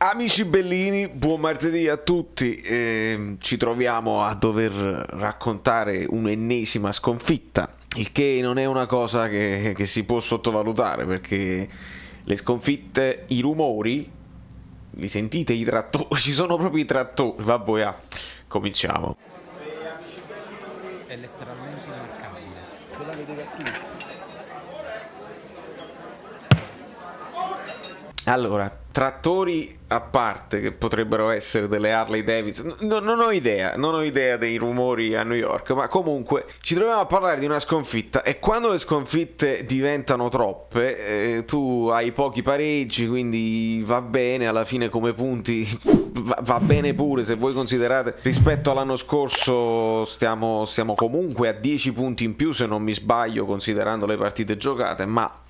Amici bellini, buon martedì a tutti. Ci troviamo a dover raccontare un'ennesima sconfitta, il che non è una cosa che si può sottovalutare, perché le sconfitte, i rumori, li sentite, i trattori, ci sono proprio i trattori. Vabbè, cominciamo. È letteralmente immarcabile. Se la vede Gattuso. Allora, trattori a parte, che potrebbero essere delle Harley Davidson, non ho idea dei rumori a New York, ma comunque ci troviamo a parlare di una sconfitta, e quando le sconfitte diventano troppe, tu hai pochi pareggi, quindi va bene, alla fine come punti va bene pure, se voi considerate rispetto all'anno scorso stiamo comunque a 10 punti in più, se non mi sbaglio, considerando le partite giocate, ma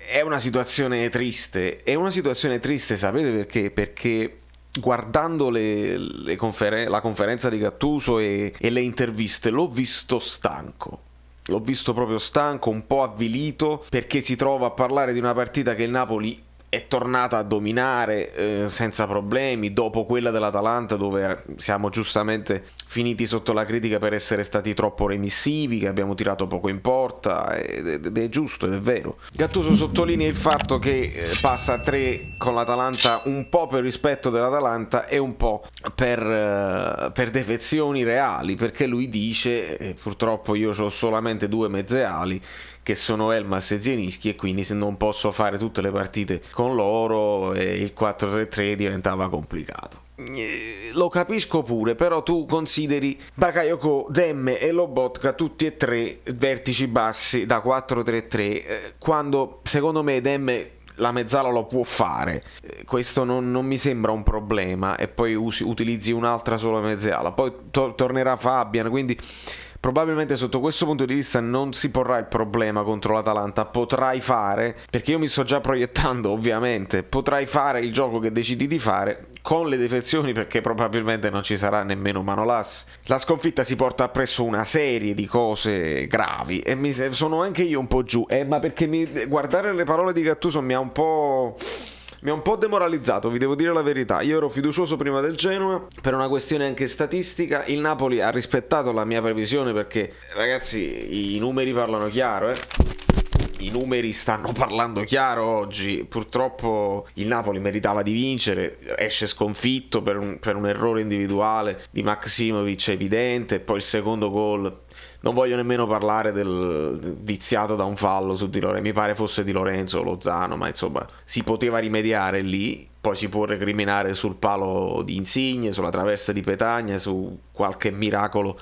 è una situazione triste, sapete perché? Perché guardando la conferenza di Gattuso e le interviste, l'ho visto stanco. L'ho visto proprio stanco, un po' avvilito, perché si trova a parlare di una partita che il Napoli è tornata a dominare senza problemi, dopo quella dell'Atalanta dove siamo giustamente finiti sotto la critica per essere stati troppo remissivi, che abbiamo tirato poco in porta, ed è giusto ed è vero. Gattuso sottolinea il fatto che passa a 3 con l'Atalanta un po' per rispetto dell'Atalanta e un po' per defezioni reali, perché lui dice purtroppo io ho solamente 2 mezze ali, che sono Elmas e Zielinski, e quindi se non posso fare tutte le partite con loro, il 4-3-3 diventava complicato. Lo capisco pure, però tu consideri Bakayoko, Demme e Lobotka tutti e tre vertici bassi da 4-3-3, quando secondo me Demme la mezzala lo può fare. Questo non mi sembra un problema, e poi utilizzi un'altra sola mezzala, poi tornerà Fabian, quindi probabilmente sotto questo punto di vista non si porrà il problema contro l'Atalanta. Potrai fare, perché io mi sto già proiettando ovviamente, potrai fare il gioco che decidi di fare con le defezioni, perché probabilmente non ci sarà nemmeno Manolas. La sconfitta si porta appresso una serie di cose gravi e sono anche io un po' giù, ma perché guardare le parole di Gattuso mi ha un po' demoralizzato, vi devo dire la verità. Io ero fiducioso prima del Genoa per una questione anche statistica. Il Napoli ha rispettato la mia previsione, perché ragazzi i numeri parlano chiaro, I numeri stanno parlando chiaro oggi. Purtroppo il Napoli meritava di vincere, esce sconfitto per un errore individuale di Maksimovic evidente, e poi il secondo gol, non voglio nemmeno parlare del viziato da un fallo su Di Lorenzo, mi pare fosse Di Lorenzo o Lozano, ma insomma si poteva rimediare lì. Poi si può recriminare sul palo di Insigne, sulla traversa di Petagna, su qualche miracolo,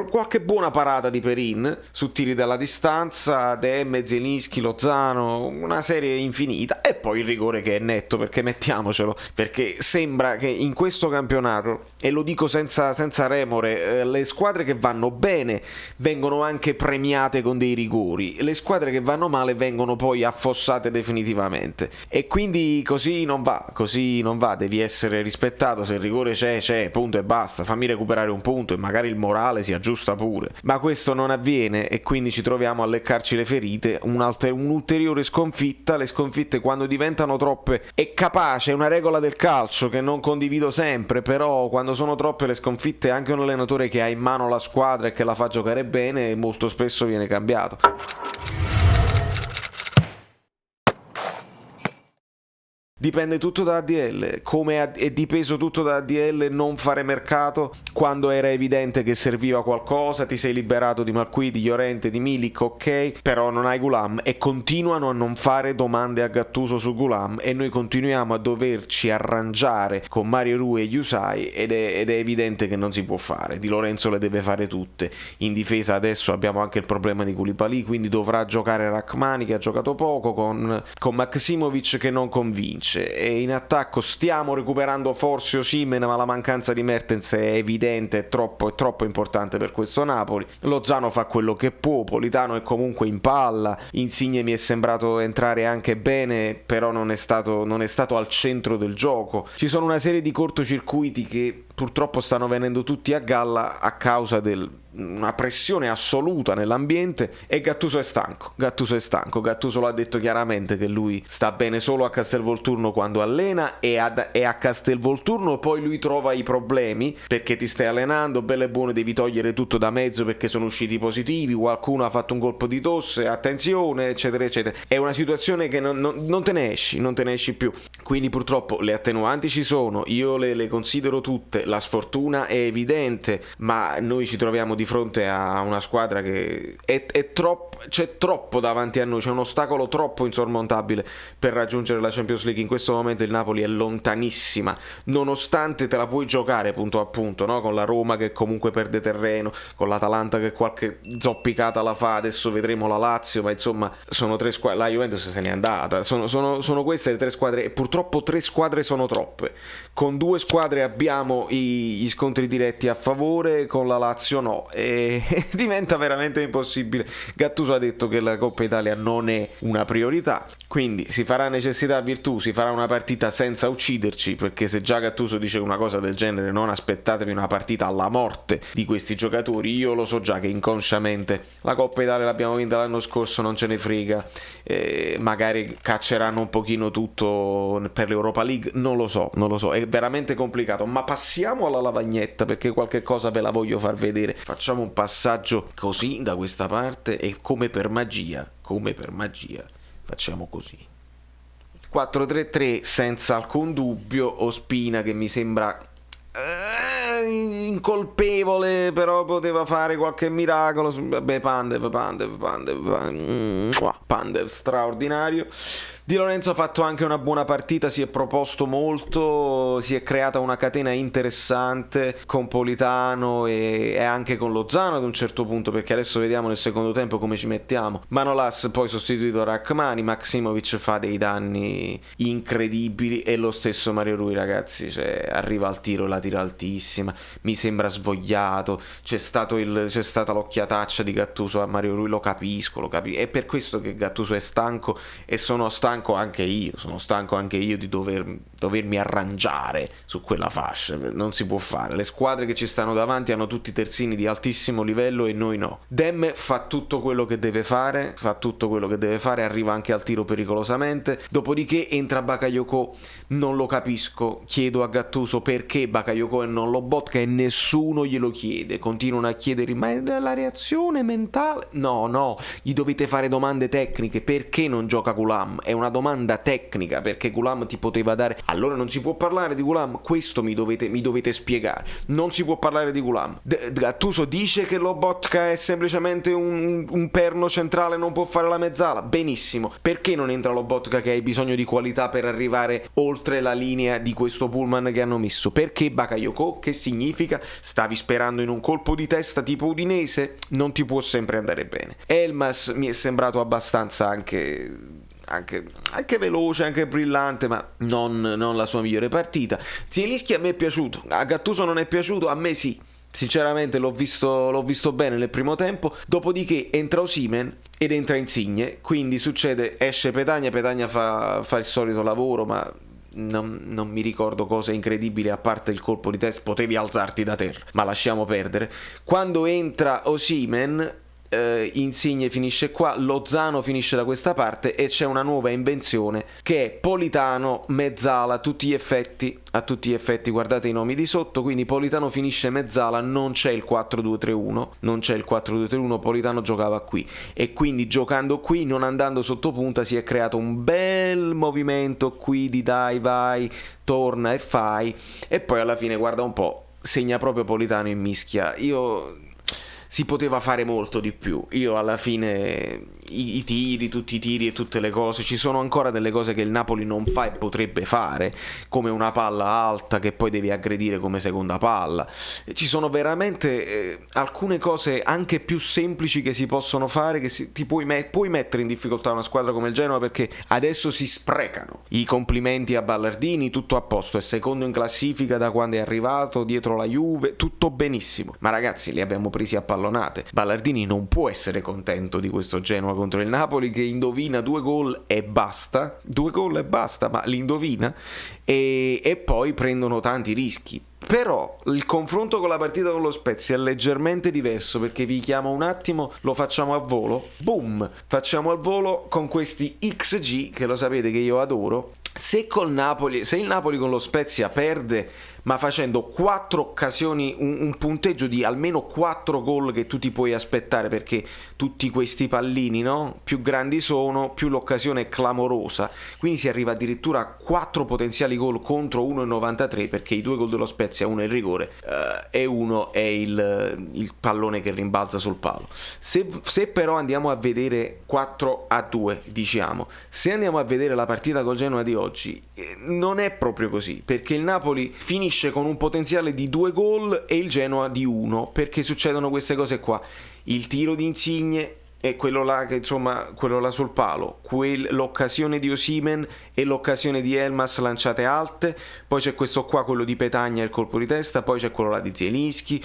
qualche buona parata di Perin, su tiri dalla distanza, Demme, Zielinski, Lozano, una serie infinita, e poi il rigore che è netto, perché mettiamocelo, perché sembra che in questo campionato, e lo dico senza remore, le squadre che vanno bene vengono anche premiate con dei rigori, le squadre che vanno male vengono poi affossate definitivamente, e quindi così non va, devi essere rispettato. Se il rigore c'è, punto e basta, fammi recuperare un punto e magari il morale si aggiusta pure, ma questo non avviene, e quindi ci troviamo a leccarci le ferite. Un'ulteriore sconfitta. Le sconfitte, quando diventano troppe, è capace, è una regola del calcio che non condivido sempre, però quando sono troppe le sconfitte, anche un allenatore che ha in mano la squadra e che la fa giocare bene molto spesso viene cambiato. Dipende tutto da ADL, come è dipeso tutto da ADL non fare mercato quando era evidente che serviva qualcosa. Ti sei liberato di Malqui, di Llorente, di Milik, ok, però non hai Gulam, e continuano a non fare domande a Gattuso su Gulam, e noi continuiamo a doverci arrangiare con Mario Rui e Yusai, ed è evidente che non si può fare. Di Lorenzo le deve fare tutte. In difesa adesso abbiamo anche il problema di Koulibaly, quindi dovrà giocare Rachmani, che ha giocato poco, con Maksimovic che non convince, e in attacco stiamo recuperando forse Osimhen, ma la mancanza di Mertens è evidente, è troppo importante per questo Napoli. Lozano fa quello che può, Politano è comunque in palla, Insigne mi è sembrato entrare anche bene, però non è stato al centro del gioco. Ci sono una serie di cortocircuiti che purtroppo stanno venendo tutti a galla a causa del una pressione assoluta nell'ambiente, e Gattuso è stanco. Gattuso l'ha detto chiaramente che lui sta bene solo a Castelvolturno quando allena, e a Castelvolturno poi lui trova i problemi, perché ti stai allenando, bello e buono, devi togliere tutto da mezzo perché sono usciti positivi, qualcuno ha fatto un colpo di tosse, attenzione, eccetera eccetera. È una situazione che non te ne esci più. Quindi purtroppo le attenuanti ci sono, io le considero tutte, la sfortuna è evidente, ma noi ci troviamo di fronte a una squadra che è troppo, c'è troppo davanti a noi, c'è un ostacolo troppo insormontabile per raggiungere la Champions League. In questo momento il Napoli è lontanissima, nonostante te la puoi giocare punto a punto, no? Con la Roma che comunque perde terreno, con l'Atalanta che qualche zoppicata la fa, adesso vedremo la Lazio, ma insomma sono tre squadre, la Juventus se n'è andata, sono queste le tre squadre, e purtroppo tre squadre sono troppe. Con due squadre abbiamo gli scontri diretti a favore, con la Lazio no, e diventa veramente impossibile. Gattuso ha detto che la Coppa Italia non è una priorità, quindi si farà necessità virtù, si farà una partita senza ucciderci, perché se già Gattuso dice una cosa del genere, non aspettatevi una partita alla morte di questi giocatori. Io lo so già che inconsciamente la Coppa Italia l'abbiamo vinta l'anno scorso, non ce ne frega, magari cacceranno un pochino tutto per l'Europa League, non lo so, è veramente complicato. Ma passiamo alla lavagnetta, perché qualche cosa ve la voglio far vedere. Facciamo un passaggio così da questa parte e come per magia facciamo così. 4-3-3 senza alcun dubbio. Ospina che mi sembra incolpevole, però poteva fare qualche miracolo. Vabbè, Pandev straordinario. Di Lorenzo ha fatto anche una buona partita, si è proposto molto, si è creata una catena interessante con Politano e anche con Lozano ad un certo punto, perché adesso vediamo nel secondo tempo come ci mettiamo. Manolas poi sostituito Rachmani, Maximovic fa dei danni incredibili, e lo stesso Mario Rui, ragazzi, cioè, arriva al tiro, la tira altissima, mi sembra svogliato, c'è stata l'occhiataccia di Gattuso a Mario Rui, lo capisco, è per questo che Gattuso è stanco, e sono stanco anche io di dovermi arrangiare su quella fascia. Non si può fare, le squadre che ci stanno davanti hanno tutti terzini di altissimo livello e noi no. Dem fa tutto quello che deve fare, arriva anche al tiro pericolosamente, dopodiché entra Bakayoko, non lo capisco, chiedo a Gattuso perché Bakayoko e non Lobotka, e nessuno glielo chiede, continuano a chiedere ma è la reazione mentale, no, gli dovete fare domande tecniche, perché non gioca Gulam, è una domanda tecnica, perché Gulam ti poteva dare, allora non si può parlare di Gulam, questo mi dovete spiegare, non si può parlare di Gulam. Gattuso dice che Lobotka è semplicemente un perno centrale, non può fare la mezzala, benissimo, perché non entra Lobotka che hai bisogno di qualità per arrivare oltre la linea di questo pullman che hanno messo? Perché Bakayoko? Che significa? Stavi sperando in un colpo di testa tipo Udinese? Non ti può sempre andare bene. Elmas mi è sembrato abbastanza anche veloce, anche brillante, ma non la sua migliore partita. Zielinski a me è piaciuto, a Gattuso non è piaciuto, a me sì. Sinceramente l'ho visto bene nel primo tempo, dopodiché entra Osimhen ed entra Insigne, quindi esce Petagna fa il solito lavoro, ma non mi ricordo cose incredibili a parte il colpo di testa, potevi alzarti da terra, ma lasciamo perdere. Quando entra Osimhen, Insigne finisce qua, Lozano finisce da questa parte, e c'è una nuova invenzione che è Politano mezzala a tutti gli effetti, guardate i nomi di sotto, quindi Politano finisce mezzala, non c'è il 4-2-3-1, Politano giocava qui, e quindi giocando qui, non andando sotto punta, si è creato un bel movimento qui di dai vai, torna e fai, e poi alla fine guarda un po', segna proprio Politano in mischia. Si poteva fare molto di più. Io alla fine tutti i tiri e tutte le cose, ci sono ancora delle cose che il Napoli non fa e potrebbe fare, come una palla alta che poi devi aggredire come seconda palla. Ci sono veramente alcune cose anche più semplici che si possono fare, che puoi mettere in difficoltà una squadra come il Genoa, perché adesso si sprecano. I complimenti a Ballardini, tutto a posto, è secondo in classifica da quando è arrivato, dietro la Juve, tutto benissimo, ma ragazzi li abbiamo presi a pallonate. Ballardini non può essere contento di questo Genoa contro il Napoli che indovina 2 gol e basta, ma li indovina e poi prendono tanti rischi. Però il confronto con la partita con lo Spezia è leggermente diverso, perché vi chiamo un attimo, lo facciamo a volo, boom, facciamo al volo con questi XG che lo sapete che io adoro. Se il Napoli con lo Spezia perde, ma facendo 4 occasioni, un punteggio di almeno 4 gol che tu ti puoi aspettare, perché tutti questi pallini, no? Più grandi sono, più l'occasione è clamorosa, quindi si arriva addirittura a 4 potenziali gol contro 1,93, perché i 2 gol dello Spezia, uno è il rigore e uno è il pallone che rimbalza sul palo. Se però andiamo a vedere 4-2, diciamo, se andiamo a vedere la partita col Genoa di oggi, non è proprio così, perché il Napoli finisce con un potenziale di 2 gol e il Genoa di 1, perché succedono queste cose qua: il tiro di Insigne e quello là sul palo, l'occasione di Osimhen e l'occasione di Elmas lanciate alte, poi c'è questo qua, quello di Petagna, il colpo di testa, poi c'è quello là di Zielinski,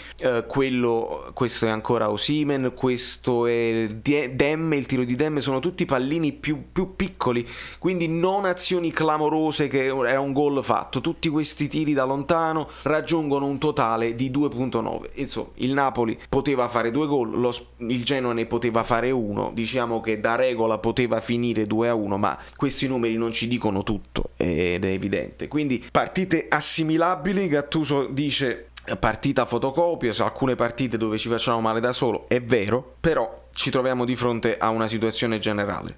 questo è ancora Osimhen, questo è Demme, il tiro di Demme, sono tutti pallini più piccoli, quindi non azioni clamorose che era un gol fatto. Tutti questi tiri da lontano raggiungono un totale di 2.9. Insomma, il Napoli poteva fare 2 gol, il Genoa ne poteva fare 1, diciamo che da regola poteva finire 2-1, ma questi numeri non ci dicono tutto ed è evidente. Quindi partite assimilabili. Gattuso dice partita fotocopia, su alcune partite dove ci facciamo male da solo, è vero, però ci troviamo di fronte a una situazione generale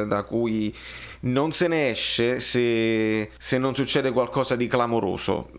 da cui non se ne esce se non succede qualcosa di clamoroso,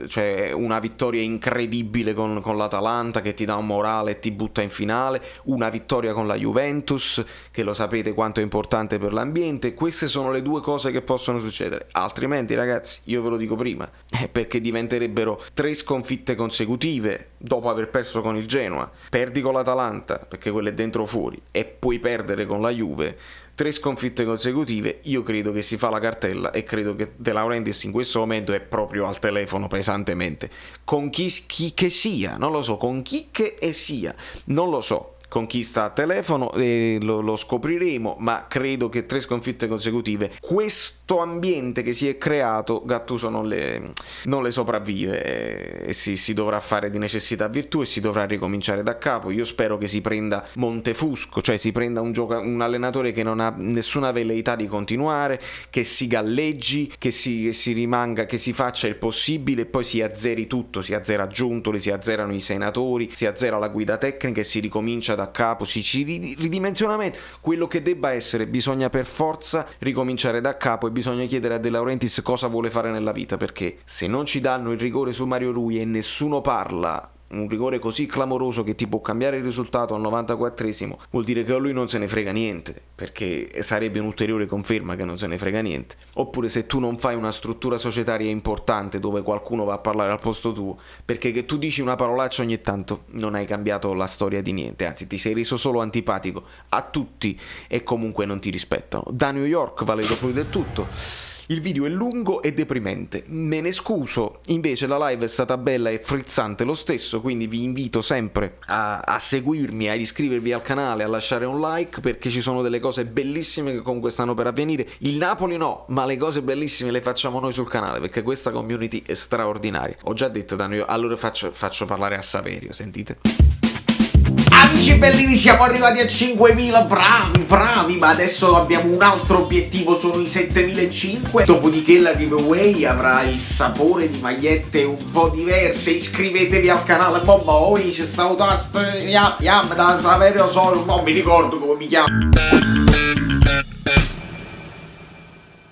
cioè una vittoria incredibile con l'Atalanta che ti dà un morale e ti butta in finale, una vittoria con la Juventus che lo sapete quanto è importante per l'ambiente. Queste sono le 2 cose che possono succedere, altrimenti ragazzi, io ve lo dico prima, perché diventerebbero 3 sconfitte consecutive dopo aver perso con il Genoa, perdi con l'Atalanta perché quello è dentro o fuori e puoi perdere con la Juve, 3 sconfitte consecutive. Io credo che si fa la cartella e credo che De Laurentiis in questo momento è proprio al telefono pesantemente con chi che sia, non lo so, con chi che sia, non lo so con chi sta a telefono, lo scopriremo, ma credo che 3 sconfitte consecutive, questo ambiente che si è creato, Gattuso non le sopravvive e si dovrà fare di necessità virtù e si dovrà ricominciare da capo. Io spero che si prenda Montefusco, cioè si prenda un allenatore che non ha nessuna velleità di continuare, che si galleggi, che si rimanga, che si faccia il possibile e poi si azzeri tutto, si azzera Giuntoli, si azzerano i senatori, si azzera la guida tecnica e si ricomincia da capo, ridimensionamento, quello che debba essere. Bisogna per forza ricominciare da capo e bisogna chiedere a De Laurentiis cosa vuole fare nella vita, perché se non ci danno il rigore su Mario Rui e nessuno parla, un rigore così clamoroso che ti può cambiare il risultato al 94esimo, vuol dire che a lui non se ne frega niente, perché sarebbe un'ulteriore conferma che non se ne frega niente. Oppure se tu non fai una struttura societaria importante dove qualcuno va a parlare al posto tuo, perché che tu dici una parolaccia ogni tanto, non hai cambiato la storia di niente, anzi ti sei reso solo antipatico a tutti e comunque non ti rispettano. Da New York Valerio Flui del tutto. Il video è lungo e deprimente, me ne scuso, invece la live è stata bella e frizzante lo stesso, quindi vi invito sempre a seguirmi, a iscrivervi al canale, a lasciare un like, perché ci sono delle cose bellissime che comunque stanno per avvenire. Il Napoli no, ma le cose bellissime le facciamo noi sul canale, perché questa community è straordinaria. Ho già detto da noi, allora faccio parlare a Saverio, sentite. Amici bellini, siamo arrivati a 5.000, bravi, ma adesso abbiamo un altro obiettivo, sono i 7.500. Dopodiché la giveaway avrà il sapore di magliette un po' diverse. Iscrivetevi al canale, c'è stato da Saverio Solo, non mi ricordo come mi chiamo.